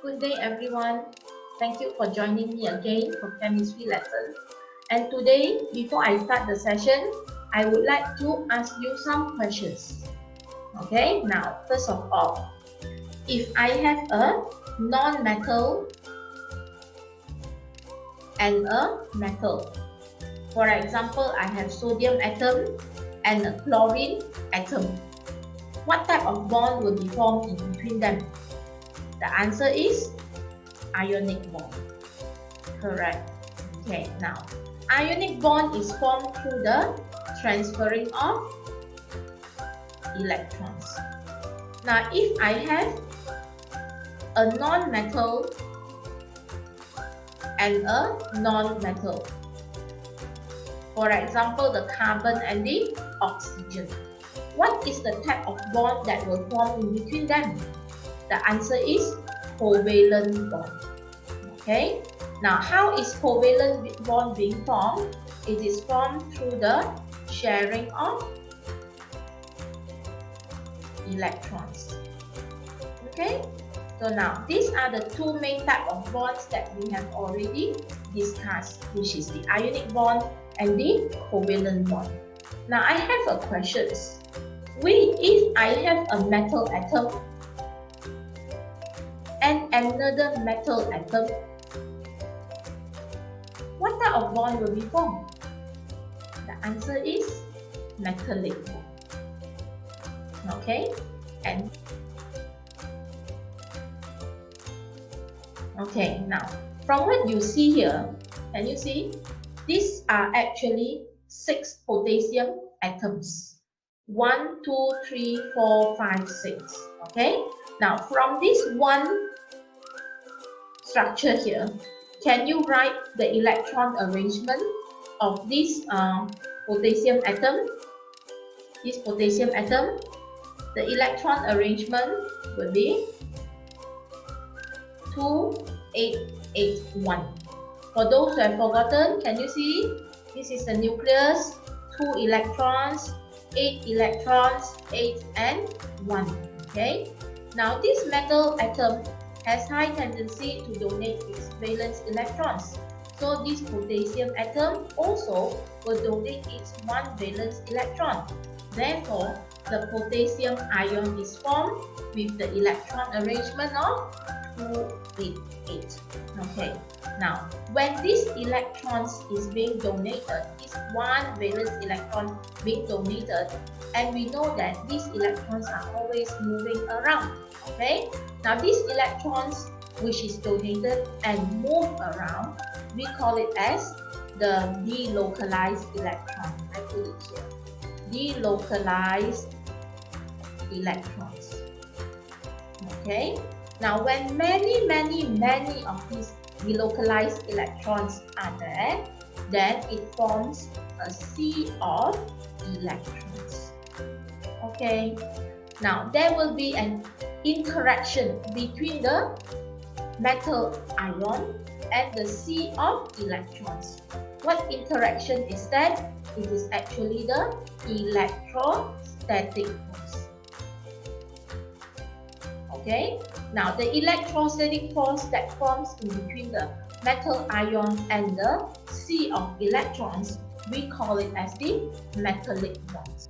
Good day everyone. Thank you for joining me again for chemistry lesson. And today, before I start the session, I would like to ask you some questions. Okay, now first of all, if I have a non-metal and a metal, for example, I have sodium atom and a chlorine atom, what type of bond will be formed in between them? The answer is ionic bond. Correct. Okay, now ionic bond is formed through the transferring of electrons. Now if I have a non-metal and a non-metal, for example the carbon and the oxygen, what is the type of bond that will form in between them? The answer is covalent bond. Okay, now how is covalent bond being formed? It is formed through the sharing of electrons. Okay, so now these are the two main types of bonds that we have already discussed, which is the ionic bond and the covalent bond. Now I have a question. If I have a metal atom and another metal atom, what type of bond will be formed? The answer is metallic bond. Okay, and okay, now from what you see here, can you see these are actually 6 potassium atoms. 1, 2, 3, 4, 5, 6. Okay, now from this one structure here, can you write the electron arrangement of this potassium atom? This potassium atom, the electron arrangement will be 2, 8, 8, 1. For those who have forgotten, can you see? This is the nucleus, 2 electrons, 8 electrons, 8 and 1. Okay, now this metal atom has high tendency to donate its valence electrons. So this potassium atom also will donate its 1 valence electron. Therefore, the potassium ion is formed with the electron arrangement of 2, 8, 8. Okay, now when this electrons is being donated, is 1 valence electron being donated, and we know that these electrons are always moving around. Okay, now these electrons which is donated and move around, we call it as the delocalized electron. I put it here, delocalized electrons. Okay, now when many of these delocalized electrons are there, then it forms a sea of electrons. Okay, now there will be an interaction between the metal ion and the sea of electrons. What interaction is that? It is actually the electrostatic force. Okay, now the electrostatic force that forms in between the metal ion and the sea of electrons, we call it as the metallic bonds.